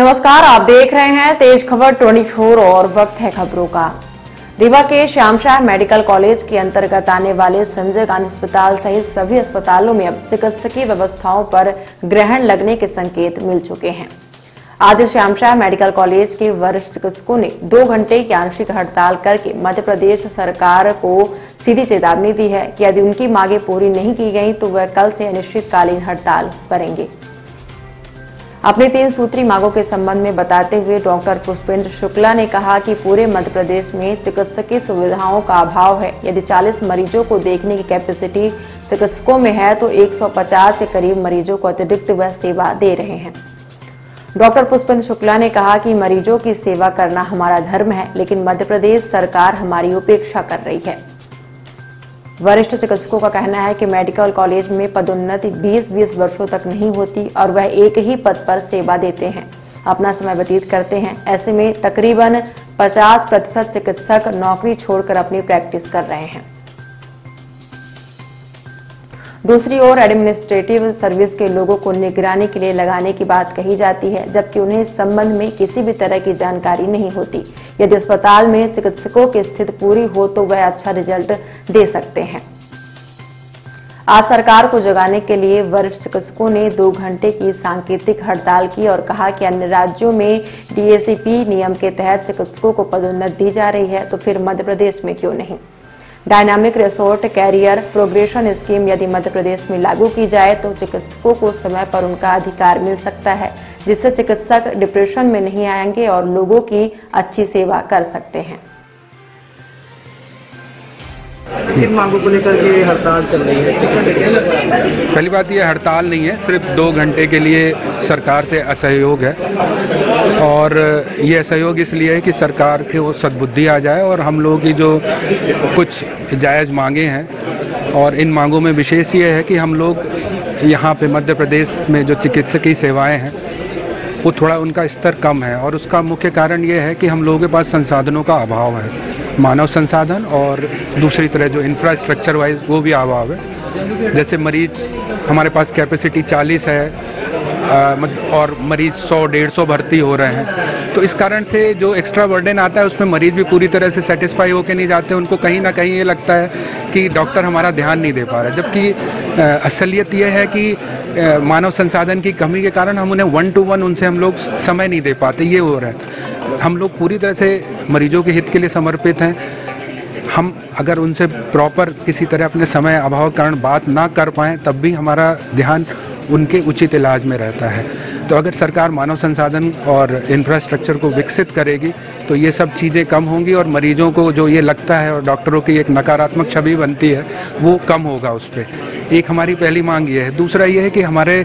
नमस्कार, आप देख रहे हैं तेज खबर 24 और वक्त है खबरों का। रीवा के श्यामशाह मेडिकल कॉलेज के अंतर्गत आने वाले संजय गांधी अस्पताल सहित सभी अस्पतालों में अब चिकित्सकीय व्यवस्थाओं पर ग्रहण लगने के संकेत मिल चुके हैं। आज श्यामशाह मेडिकल कॉलेज के वरिष्ठ चिकित्सकों ने 2 घंटे की आंशिक हड़ताल करके मध्य प्रदेश सरकार को सीधी चेतावनी दी है कि यदि उनकी मांगे पूरी नहीं की गई तो वह कल से अनिश्चितकालीन हड़ताल करेंगे। अपनी 3 सूत्री मांगों के संबंध में बताते हुए डॉक्टर पुष्पेंद्र शुक्ला ने कहा कि पूरे मध्य प्रदेश में चिकित्सकीय सुविधाओं का अभाव है। यदि 40 मरीजों को देखने की कैपेसिटी चिकित्सकों में है तो 150 के करीब मरीजों को अतिरिक्त वह सेवा दे रहे हैं। डॉक्टर पुष्पेंद्र शुक्ला ने कहा कि मरीजों की सेवा करना हमारा धर्म है, लेकिन मध्य प्रदेश सरकार हमारी उपेक्षा कर रही है। वरिष्ठ चिकित्सकों का कहना है कि मेडिकल कॉलेज में पदोन्नति 20-20 वर्षों तक नहीं होती और वह एक ही पद पर सेवा देते हैं, अपना समय व्यतीत करते हैं। ऐसे में तकरीबन 50% चिकित्सक नौकरी छोड़कर अपनी प्रैक्टिस कर रहे हैं। दूसरी ओर एडमिनिस्ट्रेटिव सर्विस के लोगों को निगरानी के लिए लगाने की बात कही जाती है, जबकि उन्हें इस संबंध में किसी भी तरह की जानकारी नहीं होती। यदि अस्पताल में चिकित्सकों की स्थिति पूरी हो तो वह अच्छा रिजल्ट दे सकते हैं। आज सरकार को जगाने के लिए वरिष्ठ चिकित्सकों ने 2 घंटे की सांकेतिक हड़ताल की और कहा कि अन्य राज्यों में डीएसीपी नियम के तहत चिकित्सकों को पदोन्नति दी जा रही है, तो फिर मध्य प्रदेश में क्यों नहीं। Dynamic resort career progression scheme यदि मध्य प्रदेश में लागू की जाए तो चिकित्सकों को समय पर उनका अधिकार मिल सकता है, जिससे चिकित्सक डिप्रेशन में नहीं आएंगे और लोगों की अच्छी सेवा कर सकते हैं। किन मांगों को लेकर के हड़ताल चल रही है? पहली बात ये हड़ताल नहीं है, सिर्फ 2 घंटे के लिए सरकार से असहयोग है और ये असहयोग इसलिए है कि सरकार के वो सद्बुद्धि आ जाए और हम लोगों की जो कुछ जायज़ मांगे हैं, और इन मांगों में विशेष ये है कि हम लोग यहाँ पे मध्य प्रदेश में जो चिकित्सकीय सेवाएं हैं वो थोड़ा उनका स्तर कम है और उसका मुख्य कारण ये है कि हम लोगों के पास संसाधनों का अभाव है, मानव संसाधन और दूसरी तरह जो इंफ्रास्ट्रक्चर वाइज वो भी अभाव है। जैसे मरीज हमारे पास कैपेसिटी 40 है और मरीज 100-150 भर्ती हो रहे हैं, तो इस कारण से जो एक्स्ट्रा बर्डन आता है उसमें मरीज भी पूरी तरह से सेटिस्फाई होकर नहीं जाते। उनको कहीं ना कहीं ये लगता है कि डॉक्टर हमारा ध्यान नहीं दे पा रहा, जबकि असलियत ये है कि मानव संसाधन की कमी के कारण हम उन्हें 1-to-1 उनसे हम लोग समय नहीं दे पाते। ये हो रहा है, हम लोग पूरी तरह से मरीजों के हित के लिए समर्पित हैं। हम अगर उनसे प्रॉपर किसी तरह अपने समय अभाव के कारण बात ना कर पाएँ तब भी हमारा ध्यान उनके उचित इलाज में रहता है। तो अगर सरकार मानव संसाधन और इंफ्रास्ट्रक्चर को विकसित करेगी तो ये सब चीज़ें कम होंगी और मरीजों को जो ये लगता है और डॉक्टरों की एक नकारात्मक छवि बनती है वो कम होगा। उस पर एक हमारी पहली मांग ये है। दूसरा ये है कि हमारे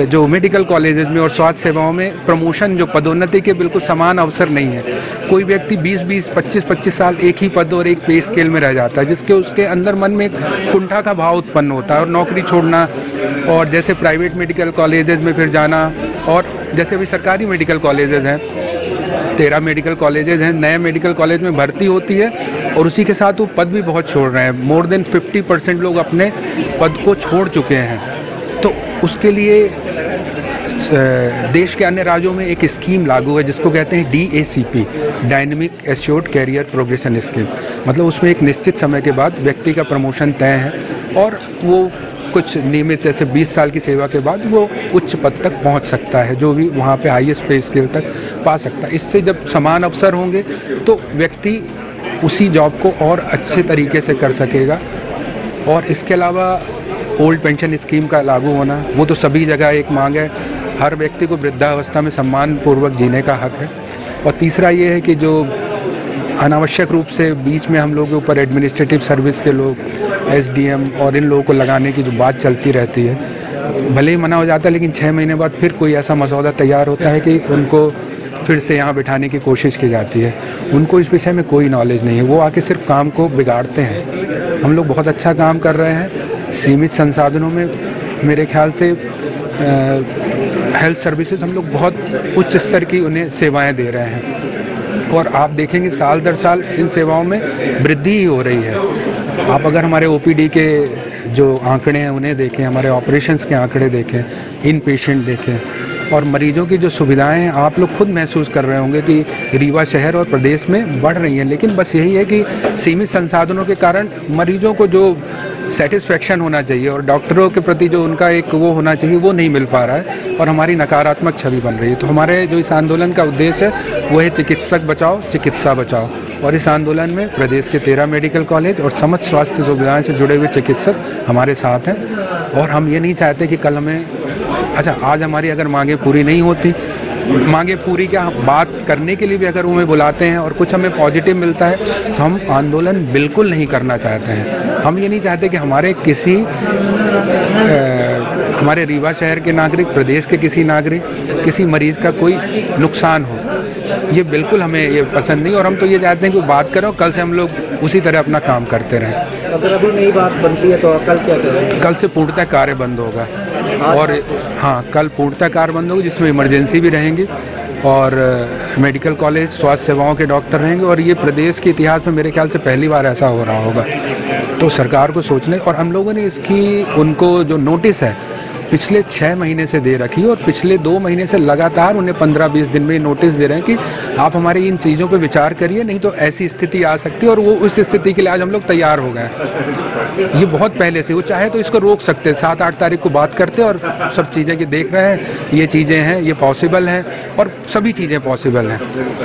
जो मेडिकल कॉलेजेस में और स्वास्थ्य सेवाओं में प्रमोशन जो पदोन्नति के बिल्कुल समान अवसर नहीं है। कोई व्यक्ति 20-20, 25-25 साल एक ही पद और एक पे स्केल में रह जाता है, जिसके उसके अंदर मन में एक कुंठा का भाव उत्पन्न होता है और नौकरी छोड़ना और जैसे प्राइवेट मेडिकल कॉलेजेस में फिर जाना, और जैसे अभी सरकारी मेडिकल कॉलेजेस हैं 13 मेडिकल कॉलेजेस हैं, नए मेडिकल कॉलेज में भर्ती होती है और उसी के साथ वो पद भी बहुत छोड़ रहे हैं। मोर देन 50% लोग अपने पद को छोड़ चुके हैं। तो उसके लिए देश के अन्य राज्यों में एक स्कीम लागू है जिसको कहते हैं DACP, dynamic assured career progression scheme. मतलब उसमें एक निश्चित समय के बाद व्यक्ति का प्रमोशन तय है और वो कुछ नियमित जैसे 20 साल की सेवा के बाद वो उच्च पद तक पहुंच सकता है, जो भी वहाँ पे हाईएस्ट पे स्केल तक पा सकता है। इससे जब समान अवसर होंगे तो व्यक्ति उसी जॉब को और अच्छे तरीके से कर सकेगा। और इसके अलावा ओल्ड पेंशन स्कीम का लागू होना, वो तो सभी जगह एक मांग है। हर व्यक्ति को वृद्धावस्था में सम्मानपूर्वक जीने का हक है। और तीसरा ये है कि जो अनावश्यक रूप से बीच में हम लोगों के ऊपर एडमिनिस्ट्रेटिव सर्विस के लोग, SDM और इन लोगों को लगाने की जो बात चलती रहती है, भले ही मना हो जाता है लेकिन 6 महीने बाद फिर कोई ऐसा मसौदा तैयार होता है कि उनको फिर से यहाँ बिठाने की कोशिश की जाती है। उनको इस विषय में कोई नॉलेज नहीं है, वो आके सिर्फ काम को बिगाड़ते हैं। हम लोग बहुत अच्छा काम कर रहे हैं, सीमित संसाधनों में मेरे ख्याल से हेल्थ सर्विसेज हम लोग बहुत उच्च स्तर की उन्हें सेवाएं दे रहे हैं और आप देखेंगे साल दर साल इन सेवाओं में वृद्धि ही हो रही है। आप अगर हमारे OPD के जो आंकड़े हैं उन्हें देखें, हमारे ऑपरेशंस के आंकड़े देखें, इन पेशेंट देखें, और मरीजों की जो सुविधाएं हैं आप लोग खुद महसूस कर रहे होंगे कि रीवा शहर और प्रदेश में बढ़ रही हैं, लेकिन बस यही है कि सीमित संसाधनों के कारण मरीजों को जो सेटिस्फेक्शन होना चाहिए और डॉक्टरों के प्रति जो उनका एक वो होना चाहिए वो नहीं मिल पा रहा है और हमारी नकारात्मक छवि बन रही है। तो हमारे जो इस आंदोलन का उद्देश्य है वो है चिकित्सक बचाओ चिकित्सा बचाओ, और इस आंदोलन में प्रदेश के 13 मेडिकल कॉलेज और समस्त स्वास्थ्य सुविधाएं से जुड़े हुए चिकित्सक हमारे साथ हैं। और हम ये नहीं चाहते कि कल हमें आज हमारी अगर मांगें पूरी नहीं होती, मांगे पूरी क्या बात करने के लिए भी अगर हमें बुलाते हैं और कुछ हमें पॉजिटिव मिलता है तो हम आंदोलन बिल्कुल नहीं करना चाहते हैं। हम ये नहीं चाहते कि हमारे रीवा शहर के नागरिक, प्रदेश के किसी नागरिक, किसी मरीज़ का कोई नुकसान हो, ये बिल्कुल हमें ये पसंद नहीं। और हम तो ये चाहते हैं कि बात करो, कल से हम लोग उसी तरह अपना काम करते रहें। अगर अभी नई बात बनती है तो कल क्या करेंगे? कल से पूर्णतः कार्य बंद होगा और हाँ, कल पूर्णतः कार्य बंद होगी, जिसमें इमरजेंसी भी रहेंगी और मेडिकल कॉलेज स्वास्थ्य सेवाओं के डॉक्टर रहेंगे। और ये प्रदेश के इतिहास में मेरे ख्याल से पहली बार ऐसा हो रहा होगा। तो सरकार को सोचने, और हम लोगों ने इसकी उनको जो नोटिस है पिछले 6 महीने से दे रखी है और पिछले 2 महीने से लगातार उन्हें 15-20 दिन में नोटिस दे रहे हैं कि आप हमारी इन चीज़ों पर विचार करिए, नहीं तो ऐसी स्थिति आ सकती है। और वो उस स्थिति के लिए आज हम लोग तैयार हो गए हैं। ये बहुत पहले से, वो चाहे तो इसको रोक सकते, 7-8 तारीख को बात करते और सब चीज़ें कि देख रहे हैं ये चीज़ें हैं, ये पॉसिबल हैं और सभी चीज़ें पॉसिबल हैं।